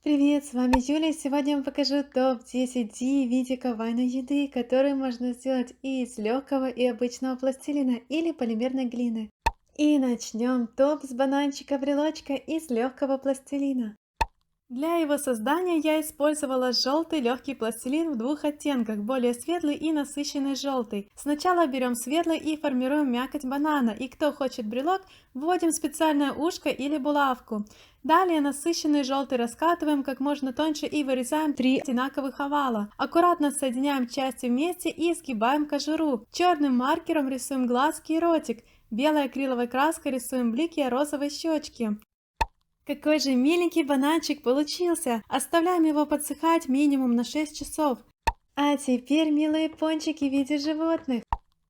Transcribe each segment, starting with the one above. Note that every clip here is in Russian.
Привет, с вами Юля. Сегодня я вам покажу топ-10 виде кавайной еды, которые можно сделать и из легкого и обычного пластилина или полимерной глины. И начнем топ с бананчика брелочка из легкого пластилина. Для его создания я использовала желтый легкий пластилин в двух оттенках, более светлый и насыщенный желтый. Сначала берем светлый и формируем мякоть банана, и кто хочет брелок, вводим специальное ушко или булавку. Далее насыщенный желтый раскатываем как можно тоньше и вырезаем 3 одинаковых овала. Аккуратно соединяем части вместе и сгибаем кожуру. Черным маркером рисуем глазки и ротик. Белой акриловой краской рисуем блики розовой щечки. Какой же миленький бананчик получился! Оставляем его подсыхать минимум на 6 часов. А теперь милые пончики в виде животных.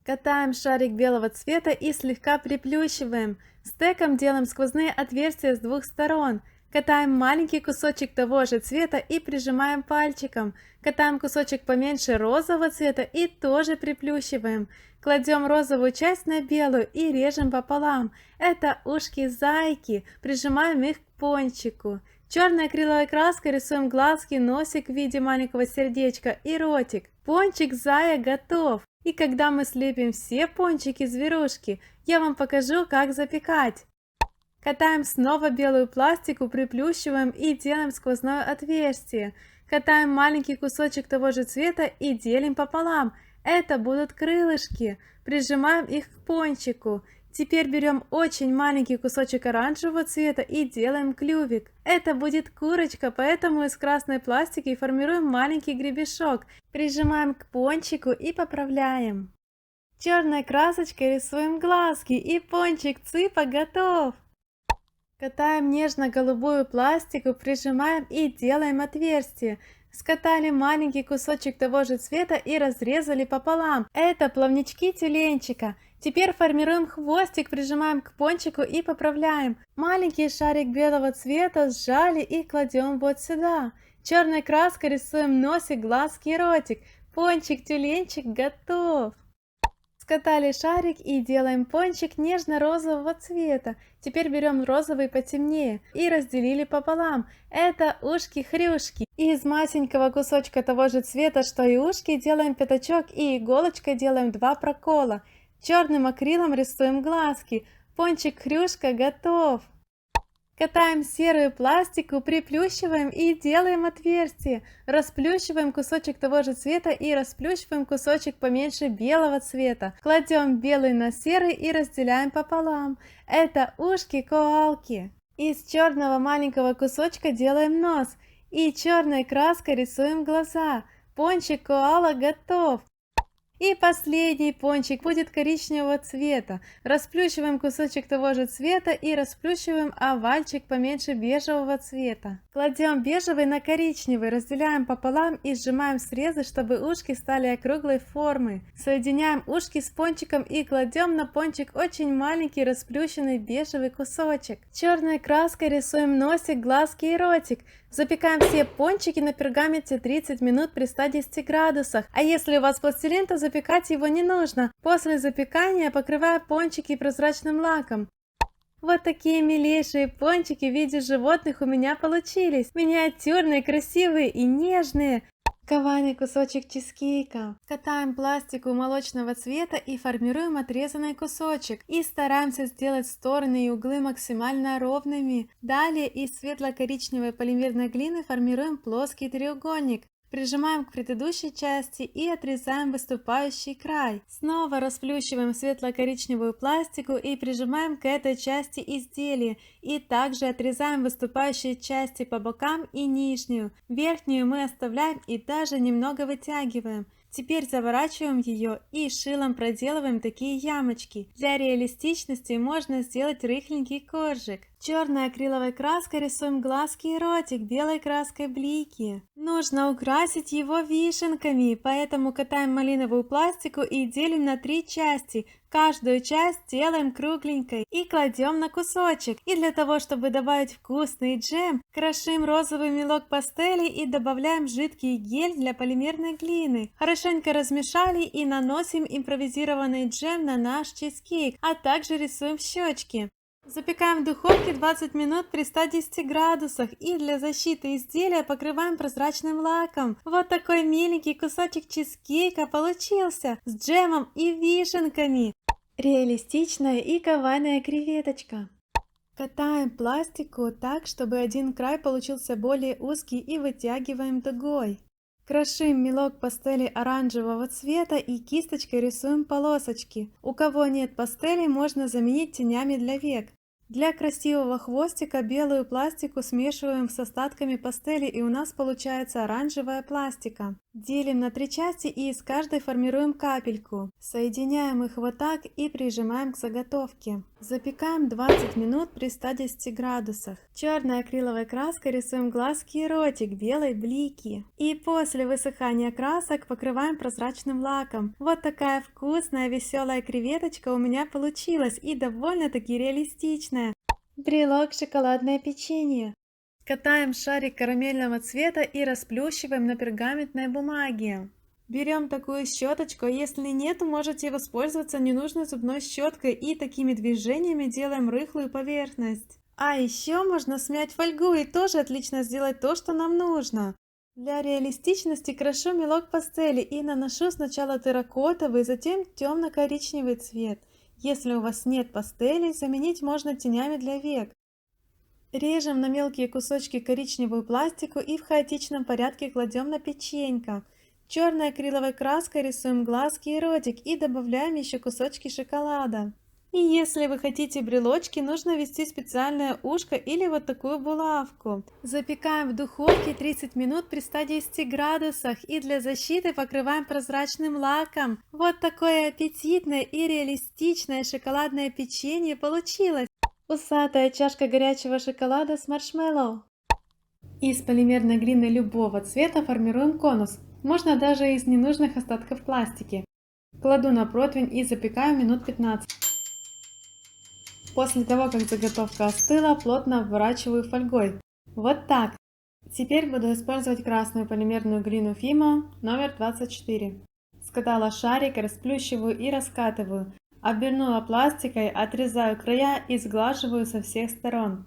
Катаем шарик белого цвета и слегка приплющиваем. Стеком делаем сквозные отверстия с двух сторон. Катаем маленький кусочек того же цвета и прижимаем пальчиком. Катаем кусочек поменьше розового цвета и тоже приплющиваем. Кладем розовую часть на белую и режем пополам. Это ушки зайки. Прижимаем их к пончику. Черной акриловой краской рисуем глазки, носик в виде маленького сердечка и ротик. Пончик зая готов. И когда мы слепим все пончики-зверушки, я вам покажу, как запекать. Катаем снова белую пластику, приплющиваем и делаем сквозное отверстие. Катаем маленький кусочек того же цвета и делим пополам. Это будут крылышки. Прижимаем их к пончику. Теперь берем очень маленький кусочек оранжевого цвета и делаем клювик. Это будет курочка, поэтому из красной пластики формируем маленький гребешок. Прижимаем к пончику и поправляем. Черной красочкой рисуем глазки, и пончик цыпа готов. Катаем нежно-голубую пластику, прижимаем и делаем отверстие. Скатали маленький кусочек того же цвета и разрезали пополам. Это плавнички тюленчика. Теперь формируем хвостик, прижимаем к пончику и поправляем. Маленький шарик белого цвета сжали и кладем вот сюда. Черной краской рисуем носик, глазки и ротик. Пончик-тюленчик готов. Скатали шарик и делаем пончик нежно-розового цвета. Теперь берем розовый потемнее и разделили пополам. Это ушки-хрюшки. Из масенького кусочка того же цвета, что и ушки, делаем пятачок и иголочкой делаем 2 прокола. Черным акрилом рисуем глазки. Пончик-хрюшка готов. Катаем серую пластику, приплющиваем и делаем отверстие. Расплющиваем кусочек того же цвета и расплющиваем кусочек поменьше белого цвета. Кладем белый на серый и разделяем пополам. Это ушки коалки. Из черного маленького кусочка делаем нос. И черной краской рисуем глаза. Пончик коала готов. И последний пончик будет коричневого цвета. Расплющиваем кусочек того же цвета и расплющиваем овальчик поменьше бежевого цвета. Кладем бежевый на коричневый, разделяем пополам и сжимаем срезы, чтобы ушки стали округлой формы. Соединяем ушки с пончиком и кладем на пончик очень маленький расплющенный бежевый кусочек. Черной краской рисуем носик, глазки и ротик. Запекаем все пончики на пергаменте 30 минут при 110 градусах. А если у вас пластилин, то запекать его не нужно. После запекания покрываю пончики прозрачным лаком. Вот такие милейшие пончики в виде животных у меня получились. Миниатюрные, красивые и нежные. Кавайный кусочек чизкейка. Катаем пластику молочного цвета и формируем отрезанный кусочек. И стараемся сделать стороны и углы максимально ровными. Далее из светло-коричневой полимерной глины формируем плоский треугольник. Прижимаем к предыдущей части и отрезаем выступающий край. Снова расплющиваем светло-коричневую пластику и прижимаем к этой части изделия. И также отрезаем выступающие части по бокам и нижнюю. Верхнюю мы оставляем и даже немного вытягиваем. Теперь заворачиваем ее и шилом проделываем такие ямочки. Для реалистичности можно сделать рыхленький коржик. Черной акриловой краской рисуем глазки и ротик, белой краской блики. Нужно украсить его вишенками, поэтому катаем малиновую пластику и делим на 3 части. Каждую часть делаем кругленькой и кладем на кусочек. И для того, чтобы добавить вкусный джем, крошим розовый мелок пастели и добавляем жидкий гель для полимерной глины. Хорошенько размешали и наносим импровизированный джем на наш чизкейк, а также рисуем щечки. Запекаем в духовке 20 минут при 110 градусах и для защиты изделия покрываем прозрачным лаком. Вот такой миленький кусочек чизкейка получился с джемом и вишенками. Реалистичная и кавайная креветочка. Катаем пластику так, чтобы один край получился более узкий и вытягиваем дугой. Крошим мелок пастели оранжевого цвета и кисточкой рисуем полосочки. У кого нет пастели, можно заменить тенями для век. Для красивого хвостика белую пластику смешиваем с остатками пастели, и у нас получается оранжевая пластика. Делим на 3 части и из каждой формируем капельку. Соединяем их вот так и прижимаем к заготовке. Запекаем 20 минут при 110 градусах. Черной акриловой краской рисуем глазки и ротик, белой блики. И после высыхания красок покрываем прозрачным лаком. Вот такая вкусная веселая креветочка у меня получилась и довольно-таки реалистичная. Брелок шоколадное печенье. Катаем шарик карамельного цвета и расплющиваем на пергаментной бумаге. Берем такую щеточку, а если нет, можете воспользоваться ненужной зубной щеткой и такими движениями делаем рыхлую поверхность. А еще можно смять фольгу и тоже отлично сделать то, что нам нужно. Для реалистичности крошу мелок пастели и наношу сначала терракотовый, затем темно-коричневый цвет. Если у вас нет пастелей, заменить можно тенями для век. Режем на мелкие кусочки коричневую пластику и в хаотичном порядке кладем на печенька. Черной акриловой краской рисуем глазки и ротик и добавляем еще кусочки шоколада. И если вы хотите брелочки, нужно ввести специальное ушко или вот такую булавку. Запекаем в духовке 30 минут при 110 градусах и для защиты покрываем прозрачным лаком. Вот такое аппетитное и реалистичное шоколадное печенье получилось. Усатая чашка горячего шоколада с маршмеллоу. Из полимерной глины любого цвета формируем конус. Можно даже из ненужных остатков пластики. Кладу на противень и запекаю минут 15. После того, как заготовка остыла, плотно обворачиваю фольгой. Вот так. Теперь буду использовать красную полимерную глину Fimo номер 24. Скатала шарик, расплющиваю и раскатываю. Обернула пластикой, отрезаю края и сглаживаю со всех сторон.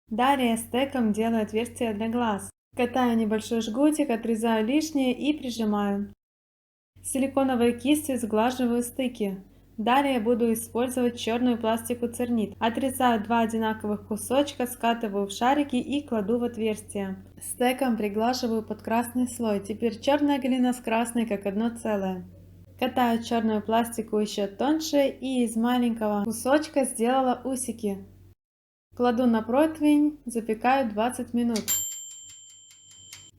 Далее стеком делаю отверстие для глаз. Катаю небольшой жгутик, отрезаю лишнее и прижимаю. Силиконовой кистью сглаживаю стыки. Далее буду использовать черную пластику цернит. Отрезаю 2 одинаковых кусочка, скатываю в шарики и кладу в отверстие. Стеком приглаживаю под красный слой. Теперь черная глина с красной как одно целое. Катаю черную пластику еще тоньше и из маленького кусочка сделала усики. Кладу на противень, запекаю 20 минут.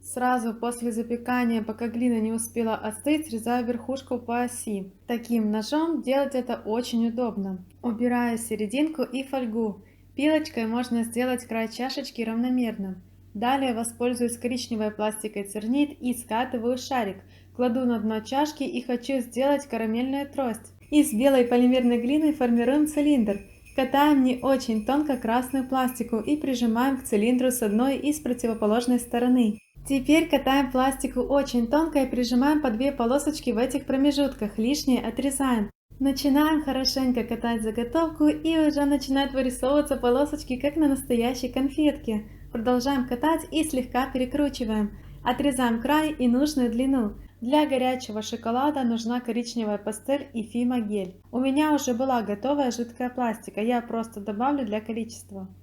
Сразу после запекания, пока глина не успела остыть, срезаю верхушку по оси. Таким ножом делать это очень удобно. Убираю серединку и фольгу. Пилочкой можно сделать край чашечки равномерным. Далее воспользуюсь коричневой пластикой цернит и скатываю шарик. Кладу на дно чашки и хочу сделать карамельную трость. Из белой полимерной глины формируем цилиндр. Катаем не очень тонко красную пластику и прижимаем к цилиндру с одной и с противоположной стороны. Теперь катаем пластику очень тонко и прижимаем по 2 полосочки в этих промежутках, лишнее отрезаем. Начинаем хорошенько катать заготовку и уже начинают вырисовываться полосочки, как на настоящей конфетке. Продолжаем катать и слегка перекручиваем. Отрезаем край и нужную длину. Для горячего шоколада нужна коричневая пастель и Fimo гель. У меня уже была готовая жидкая пластика, я просто добавлю для количества.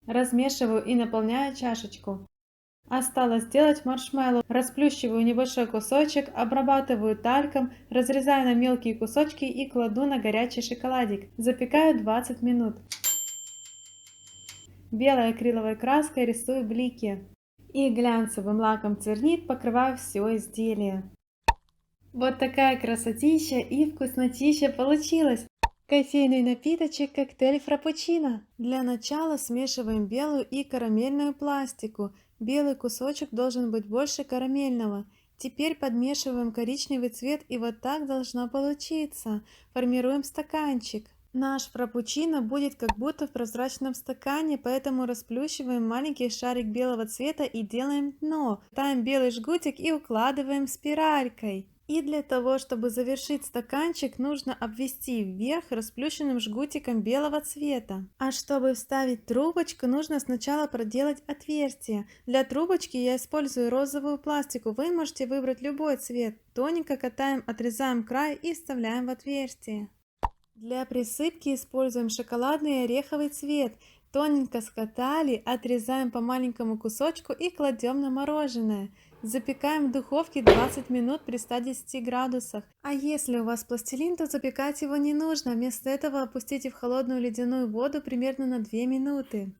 Размешиваю и наполняю чашечку. Осталось сделать маршмеллоу. Расплющиваю небольшой кусочек, обрабатываю тальком, разрезаю на мелкие кусочки и кладу на горячий шоколадик. Запекаю 20 минут. Белой акриловой краской рисую блики. И глянцевым лаком цернит покрываю все изделие. Вот такая красотища и вкуснотища получилась! Кофейный напиточек коктейль фраппучино. Для начала смешиваем белую и карамельную пластику. Белый кусочек должен быть больше карамельного. Теперь подмешиваем коричневый цвет и вот так должно получиться. Формируем стаканчик. Наш фраппучино будет как будто в прозрачном стакане, поэтому расплющиваем маленький шарик белого цвета и делаем дно. Ставим белый жгутик и укладываем спиралькой. И для того, чтобы завершить стаканчик, нужно обвести вверх расплющенным жгутиком белого цвета. А чтобы вставить трубочку, нужно сначала проделать отверстие. Для трубочки я использую розовую пластику, вы можете выбрать любой цвет. Тоненько катаем, отрезаем край и вставляем в отверстие. Для присыпки используем шоколадный и ореховый цвет. Тоненько скатали, отрезаем по маленькому кусочку и кладем на мороженое. Запекаем в духовке 20 минут при 110 градусах. А если у вас пластилин, то запекать его не нужно. Вместо этого опустите в холодную ледяную воду примерно на 2 минуты.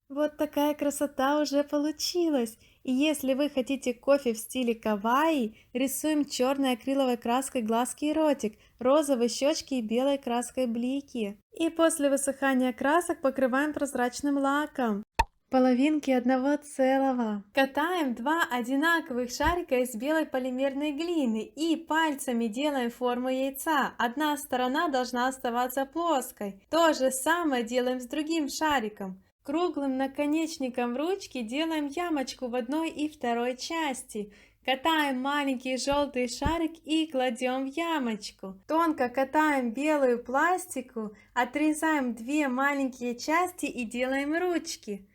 Вот такая красота уже получилась. И если вы хотите кофе в стиле кавайи, рисуем черной акриловой краской глазки и ротик, розовой щечки и белой краской блики. И после высыхания красок покрываем прозрачным лаком. Половинки одного целого. Катаем два одинаковых шарика из белой полимерной глины и пальцами делаем форму яйца. Одна сторона должна оставаться плоской. То же самое делаем с другим шариком. Круглым наконечником ручки делаем ямочку в одной и второй части. Катаем маленький желтый шарик и кладем в ямочку. Тонко катаем белую пластику, отрезаем две маленькие части и делаем ручки.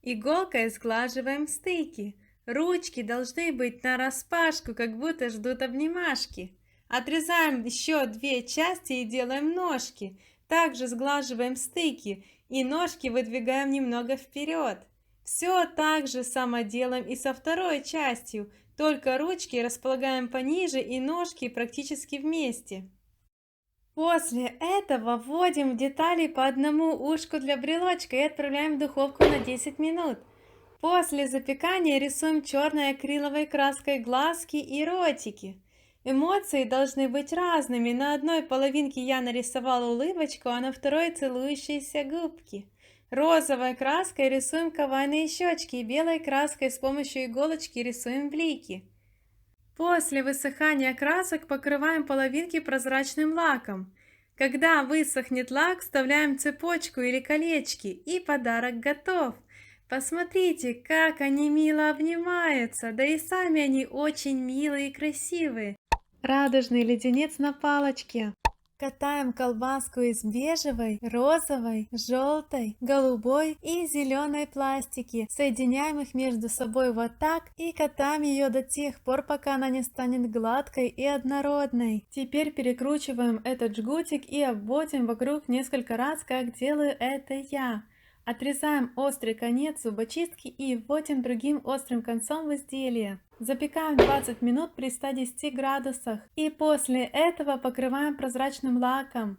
Иголкой сглаживаем стыки. Ручки должны быть нараспашку, как будто ждут обнимашки. Отрезаем еще две части и делаем ножки. Также сглаживаем стыки и ножки выдвигаем немного вперед. Все так же само делаем и со второй частью, только ручки располагаем пониже и ножки практически вместе. После этого вводим в детали по одному ушку для брелочка и отправляем в духовку на 10 минут. После запекания рисуем черной акриловой краской глазки и ротики. Эмоции должны быть разными. На одной половинке я нарисовала улыбочку, а на второй целующиеся губки. Розовой краской рисуем кавайные щечки и белой краской с помощью иголочки рисуем блики. После высыхания красок покрываем половинки прозрачным лаком. Когда высохнет лак, вставляем цепочку или колечки, и подарок готов. Посмотрите, как они мило обнимаются, да и сами они очень милые и красивые. Радужный леденец на палочке. Катаем колбаску из бежевой, розовой, желтой, голубой и зеленой пластики. Соединяем их между собой вот так и катаем ее до тех пор, пока она не станет гладкой и однородной. Теперь перекручиваем этот жгутик и обводим вокруг несколько раз, как делаю это я. Отрезаем острый конец зубочистки и вводим другим острым концом в изделие. Запекаем 20 минут при 110 градусах и после этого покрываем прозрачным лаком.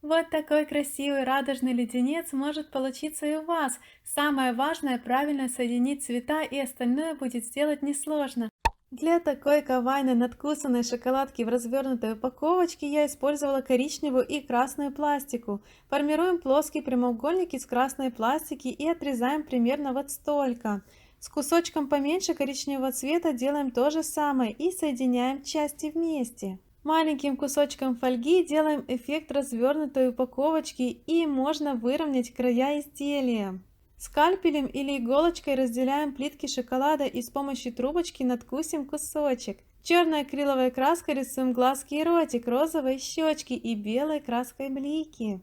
Вот такой красивый радужный леденец может получиться и у вас. Самое важное правильно соединить цвета, и остальное будет сделать несложно. Для такой кавайной надкусанной шоколадки в развернутой упаковочке я использовала коричневую и красную пластику. Формируем плоский прямоугольник из красной пластики и отрезаем примерно вот столько. С кусочком поменьше коричневого цвета делаем то же самое и соединяем части вместе. Маленьким кусочком фольги делаем эффект развернутой упаковочки и можно выровнять края изделия. Скальпелем или иголочкой разделяем плитки шоколада и с помощью трубочки надкусим кусочек. Черной акриловой краской рисуем глазки и ротик, розовой щечки и белой краской блики.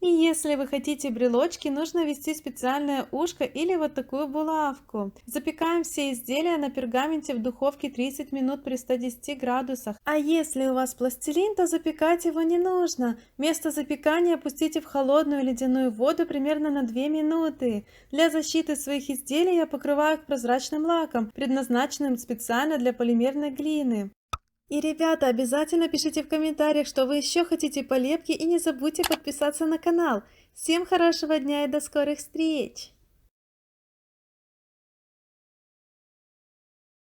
И если вы хотите брелочки, нужно ввести специальное ушко или вот такую булавку. Запекаем все изделия на пергаменте в духовке 30 минут при 110 градусах. А если у вас пластилин, то запекать его не нужно. Вместо запекания опустите в холодную ледяную воду примерно на 2 минуты. Для защиты своих изделий я покрываю их прозрачным лаком, предназначенным специально для полимерной глины. И, ребята, обязательно пишите в комментариях, что вы еще хотите по лепке, и не забудьте подписаться на канал. Всем хорошего дня и до скорых встреч!